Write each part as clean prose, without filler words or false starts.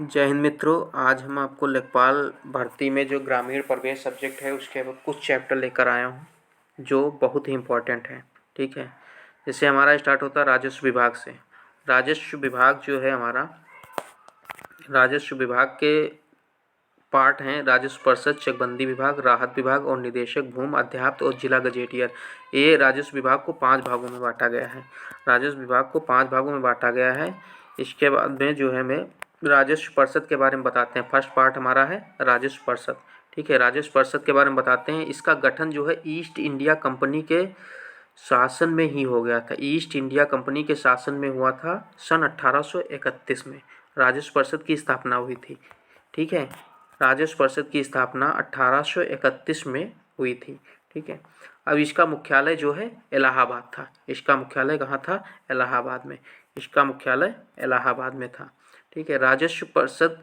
जय हिंद मित्रों। आज हम आपको लेखपाल भर्ती में जो ग्रामीण प्रवेश सब्जेक्ट है उसके कुछ चैप्टर लेकर आया हूँ जो बहुत ही इम्पोर्टेंट है। ठीक है, जैसे हमारा स्टार्ट होता है राजस्व विभाग से। राजस्व विभाग जो है हमारा, राजस्व विभाग के पार्ट हैं राजस्व परिषद, चकबंदी विभाग, राहत विभाग और निदेशक, भूमि अध्याप्त और जिला गजेटियर। ये राजस्व विभाग को 5 भागों में बांटा गया है। राजस्व विभाग को 5 भागों में बांटा गया है। इसके बाद में जो है हमें राजस्व परिषद के बारे में बताते हैं। फर्स्ट पार्ट हमारा है राजस्व परिषद। ठीक है, राजस्व परिषद के बारे में बताते हैं। इसका गठन जो है ईस्ट इंडिया कंपनी के शासन में ही हो गया था। ईस्ट इंडिया कंपनी के शासन में हुआ था सन 1831 में राजस्व परिषद की स्थापना हुई थी। ठीक है, राजस्व परिषद की स्थापना 1831 में हुई थी। ठीक है, अब इसका मुख्यालय जो है इलाहाबाद था। इसका मुख्यालय कहाँ था? इलाहाबाद में। इसका मुख्यालय इलाहाबाद में था। ठीक है, राजस्व परिषद,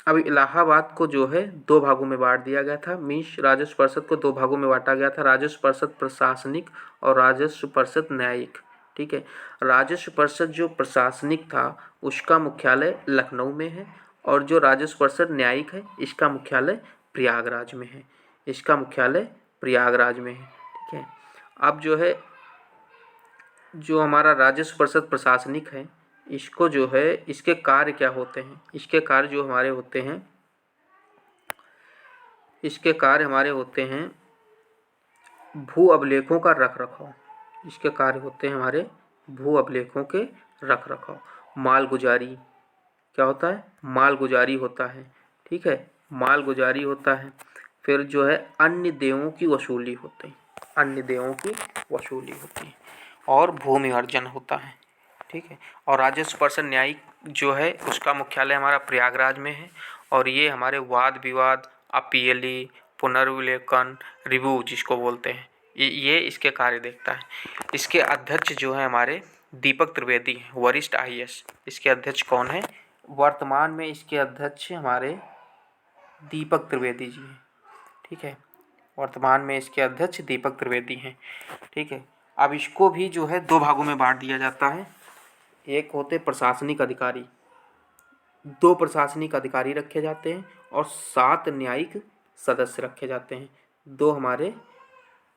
अब इलाहाबाद को जो है 2 भागों में बांट दिया गया था। मीन्स राजस्व परिषद को 2 भागों में बांटा गया था, राजस्व परिषद प्रशासनिक और राजस्व परिषद न्यायिक। ठीक है, राजस्व परिषद जो प्रशासनिक था उसका मुख्यालय लखनऊ में है और जो राजस्व परिषद न्यायिक है इसका मुख्यालय प्रयागराज में है। इसका मुख्यालय प्रयागराज में है। ठीक है, अब जो है जो हमारा राजस्व परिषद प्रशासनिक है इसको जो है इसके कार्य क्या होते हैं? इसके कार्य जो हमारे होते हैं, इसके कार्य हमारे होते हैं भू अभिलेखों का रख रखाव। इसके कार्य होते हैं हमारे भू अभिलेखों के रख रखाव। मालगुजारी क्या होता है? मालगुजारी होता है। ठीक है, मालगुजारी होता है। फिर जो है अन्य देवों की वसूली होती है। अन्य देवों की वसूली होती है और भूमि अर्जन होता है। ठीक है, और राजस्व परिषद न्यायिक जो है उसका मुख्यालय हमारा प्रयागराज में है और ये हमारे वाद विवाद, अपीली, पुनर्विलेखन, रिव्यू जिसको बोलते हैं, ये इसके कार्य देखता है। इसके अध्यक्ष जो है हमारे दीपक त्रिवेदी हैं, वरिष्ठ आईएएस। इसके अध्यक्ष कौन है? वर्तमान में इसके अध्यक्ष हमारे दीपक त्रिवेदी जी हैं। ठीक है, वर्तमान में इसके अध्यक्ष दीपक त्रिवेदी हैं। ठीक है, अब इसको भी जो है 2 भागों में बांट दिया जाता है। एक होते प्रशासनिक अधिकारी, 2 प्रशासनिक अधिकारी रखे जाते हैं और 7 न्यायिक सदस्य रखे जाते हैं। 2 हमारे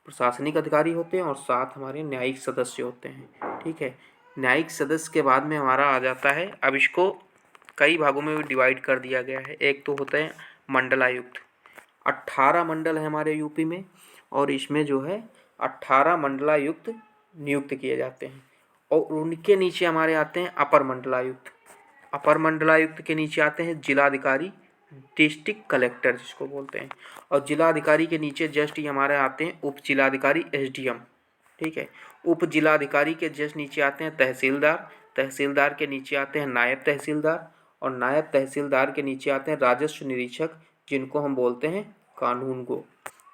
प्रशासनिक अधिकारी होते हैं और 7 हमारे न्यायिक सदस्य होते हैं। ठीक है, न्यायिक सदस्य के बाद में हमारा आ जाता है, अब इसको कई भागों में डिवाइड कर दिया गया है। एक तो होता है मंडलायुक्त। 18 मंडल है हमारे यूपी में और इसमें जो है 18 मंडलायुक्त नियुक्त किए जाते हैं और उनके नीचे हमारे आते हैं अपर मंडलायुक्त। अपर मंडलायुक्त के नीचे आते हैं जिलाधिकारी, डिस्ट्रिक्ट कलेक्टर जिसको बोलते हैं, और जिलाधिकारी के नीचे जस्ट ही हमारे आते हैं उप जिलाधिकारी, एसडीएम। ठीक है, उप जिलाधिकारी के जस्ट नीचे आते हैं तहसीलदार, तहसीलदार के नीचे आते हैं नायब तहसीलदार और नायब तहसीलदार के नीचे आते हैं राजस्व निरीक्षक जिनको हम बोलते हैं कानून गो,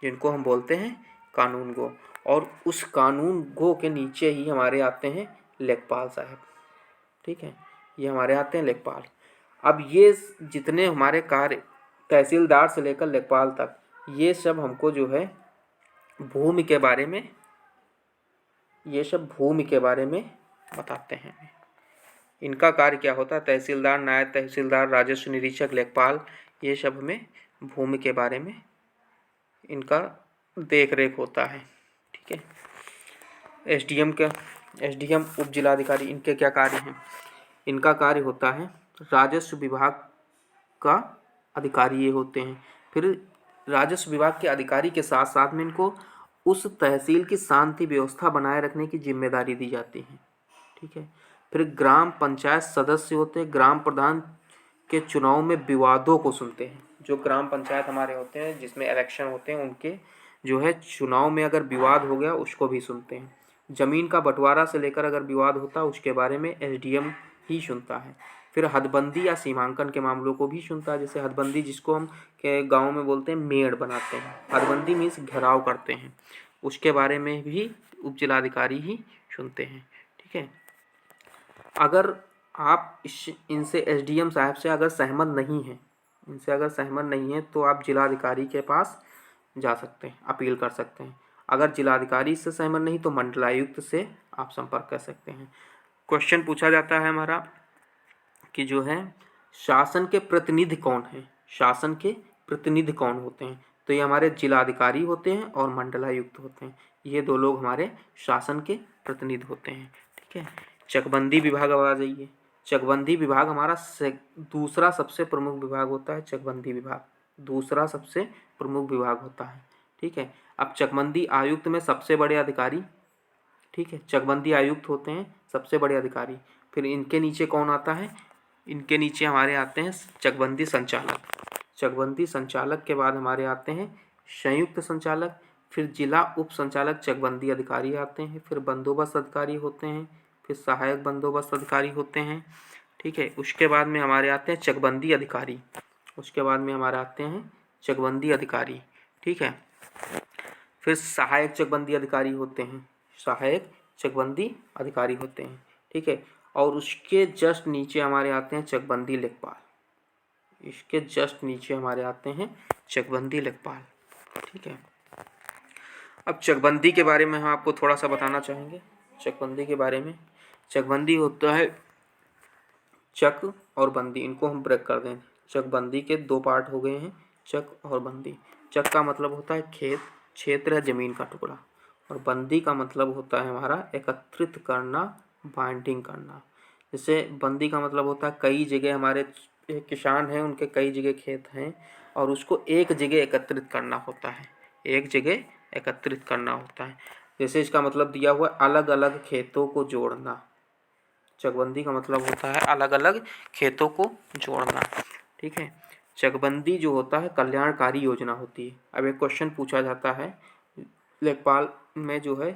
जिनको हम बोलते हैं कानून गो। और उस कानून गो के नीचे ही हमारे आते हैं लेखपाल साहब। ठीक है, ये हमारे आते हैं लेखपाल। अब ये जितने हमारे कार्य तहसीलदार से लेकर लेखपाल तक, ये सब हमको जो है भूमि के बारे में, ये सब भूमि के बारे में बताते हैं। इनका कार्य क्या होता है? तहसीलदार, नायब तहसीलदार, राजस्व निरीक्षक, लेखपाल, ये सब हमें भूमि के बारे में इनका देख रेख होता है। ठीक है, एसडीएम का, एसडीएम उप जिलाधिकारी, इनके क्या कार्य हैं? इनका कार्य होता है राजस्व विभाग का अधिकारी ये होते हैं। फिर राजस्व विभाग के अधिकारी के साथ साथ में इनको उस तहसील की शांति व्यवस्था बनाए रखने की जिम्मेदारी दी जाती है। ठीक है, फिर ग्राम पंचायत सदस्य होते हैं, ग्राम प्रधान के चुनाव में विवादों को सुनते हैं। जो ग्राम पंचायत हमारे होते हैं जिसमें इलेक्शन होते हैं उनके जो है चुनाव में अगर विवाद हो गया उसको भी सुनते हैं। ज़मीन का बंटवारा से लेकर अगर विवाद होता है उसके बारे में एसडीएम ही सुनता है। फिर हदबंदी या सीमांकन के मामलों को भी सुनता है। जैसे हदबंदी जिसको हम के गाँव में बोलते हैं मेड़ बनाते हैं, हदबंदी मीन्स घेराव करते हैं, उसके बारे में भी उप जिलाधिकारी ही सुनते हैं। ठीक है, अगर आप इनसे एसडीएम साहब से अगर सहमत नहीं हैं, इनसे अगर सहमत नहीं हैं तो आप जिलाधिकारी के पास जा सकते हैं, अपील कर सकते हैं। अगर जिलाधिकारी से सहमत नहीं तो मंडलायुक्त से आप संपर्क कर सकते हैं। क्वेश्चन पूछा जाता है हमारा कि जो है शासन के प्रतिनिधि कौन हैं? शासन के प्रतिनिधि कौन होते हैं? तो ये हमारे जिलाधिकारी होते हैं और मंडलायुक्त होते हैं। ये दो लोग हमारे शासन के प्रतिनिधि होते हैं। ठीक है। चकबंदी विभाग अब आ जाइए। चकबंदी विभाग हमारा दूसरा सबसे प्रमुख विभाग होता है। चकबंदी विभाग दूसरा सबसे प्रमुख विभाग होता है। ठीक है। अब चकबंदी आयुक्त में सबसे बड़े अधिकारी, ठीक है, चकबंदी आयुक्त होते हैं सबसे बड़े अधिकारी। फिर इनके नीचे कौन आता है? इनके नीचे हमारे आते हैं चकबंदी संचालक। चकबंदी संचालक के बाद हमारे आते हैं संयुक्त संचालक, फिर जिला उप संचालक चकबंदी अधिकारी आते हैं, फिर बंदोबस्त अधिकारी होते हैं, फिर सहायक बंदोबस्त अधिकारी होते हैं। ठीक है। उसके बाद में हमारे आते हैं चकबंदी अधिकारी। उसके बाद में हमारे आते हैं चकबंदी अधिकारी। ठीक है। फिर सहायक चकबंदी अधिकारी होते हैं। सहायक चकबंदी अधिकारी होते हैं। ठीक है। और उसके जस्ट नीचे हमारे आते हैं चकबंदी लेखपाल। इसके जस्ट नीचे हमारे आते हैं चकबंदी लेखपाल। ठीक है। अब चकबंदी के बारे में हम आपको थोड़ा सा बताना चाहेंगे। चकबंदी के बारे में, चकबंदी होता है चक और बंदी, इनको हम ब्रेक कर दें। चकबंदी के दो पार्ट हो गए हैं, चक और बंदी। चक का मतलब होता है खेत, क्षेत्र है जमीन का टुकड़ा, और बंदी का मतलब होता है हमारा एकत्रित करना, बाइंडिंग करना। जैसे बंदी का मतलब होता है कई जगह हमारे किसान हैं, उनके कई जगह खेत हैं और उसको एक जगह एकत्रित करना होता है, एक जगह एकत्रित करना होता है। जैसे इसका मतलब दिया हुआ अलग अलग खेतों को जोड़ना। चकबंदी का मतलब होता है अलग अलग खेतों को जोड़ना। ठीक है। चकबंदी जो होता है कल्याणकारी योजना होती है। अब एक क्वेश्चन पूछा जाता है लेखपाल में जो है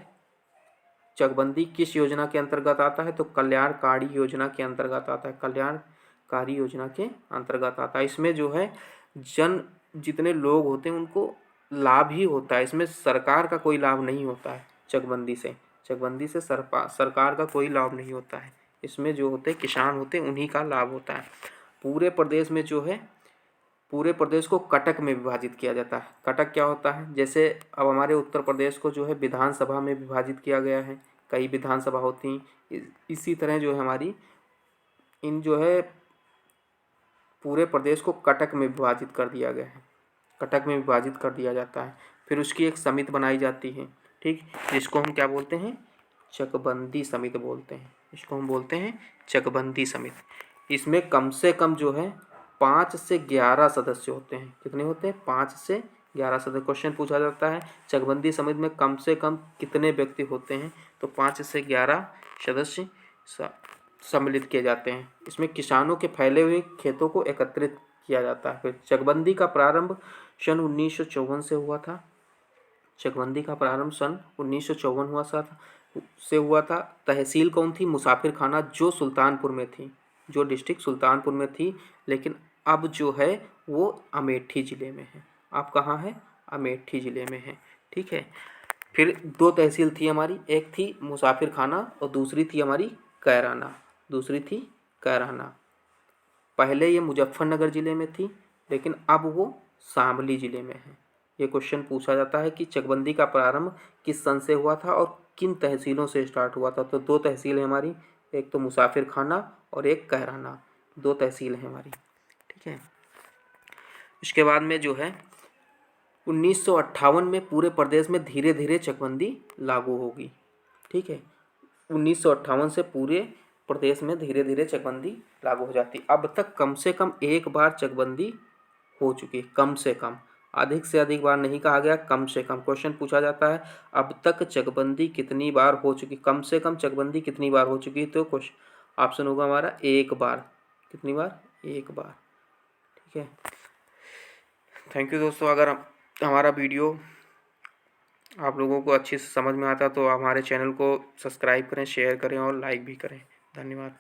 चकबंदी किस योजना के अंतर्गत आता है? तो कल्याणकारी योजना के अंतर्गत आता है। कल्याणकारी योजना के अंतर्गत आता है। इसमें जो है जितने लोग होते हैं उनको लाभ ही होता है, इसमें सरकार का कोई लाभ नहीं होता है। चकबंदी से सरकार का कोई लाभ नहीं होता है। इसमें जो होते किसान होते हैं उन्हीं का लाभ होता है। पूरे प्रदेश में जो है, पूरे प्रदेश को कटक में विभाजित किया जाता है। कटक क्या होता है? जैसे अब हमारे उत्तर प्रदेश को जो है विधानसभा में विभाजित किया गया है, कई विधानसभा होती, इसी तरह जो है हमारी इन जो है पूरे प्रदेश को कटक में विभाजित कर दिया गया है। कटक में विभाजित कर दिया जाता है। फिर उसकी एक समिति बनाई जाती है, ठीक, जिसको हम क्या बोलते हैं? चकबंदी समिति बोलते हैं। इसको हम बोलते हैं चकबंदी समिति। इसमें कम से कम जो है 5 से 11 सदस्य होते हैं। कितने होते हैं? 5 से 11 सदस्य। क्वेश्चन पूछा जाता है चकबंदी समिति में कम से कम कितने व्यक्ति होते हैं? तो 5 से 11 सदस्य सम्मिलित किए जाते हैं। इसमें किसानों के फैले हुए खेतों को एकत्रित किया जाता है। फिर चकबंदी का प्रारंभ सन 1954 से हुआ था। चकबंदी का प्रारंभ सन 1954 से हुआ था। तहसील कौन थी? मुसाफिर खाना, जो सुल्तानपुर में थी, जो डिस्ट्रिक्ट सुल्तानपुर में थी, लेकिन अब जो है वो अमेठी ज़िले में है। अब कहाँ है? अमेठी ज़िले में है। ठीक है। फिर 2 तहसील थी हमारी, एक थी मुसाफिर खाना और दूसरी थी हमारी कैराना। दूसरी थी कैराना। पहले ये मुजफ्फरनगर ज़िले में थी, लेकिन अब वो शामली ज़िले में है। ये क्वेश्चन पूछा जाता है कि चकबंदी का प्रारंभ किस सन से हुआ था और किन तहसीलों से स्टार्ट हुआ था? तो 2 तहसील है हमारी, एक तो मुसाफिर खाना और एक कैराना, 2 तहसील हैं हमारी। ठीक है। इसके बाद में जो है 1958 में पूरे प्रदेश में धीरे धीरे चकबंदी लागू होगी। ठीक है। 1958 से पूरे प्रदेश में धीरे धीरे चकबंदी लागू हो जाती। अब तक कम से कम एक बार चकबंदी हो चुकी, कम से कम, अधिक से अधिक बार नहीं कहा गया, कम से कम। क्वेश्चन पूछा जाता है अब तक चकबंदी कितनी बार हो चुकी, कम से कम चकबंदी कितनी बार हो चुकी? तो क्वेश्चन ऑप्शन होगा हमारा एक बार। कितनी बार? एक बार। ठीक है। थैंक यू दोस्तों। अगर हमारा वीडियो आप लोगों को अच्छे से समझ में आता तो हमारे चैनल को सब्सक्राइब करें, शेयर करें और लाइक भी करें। धन्यवाद।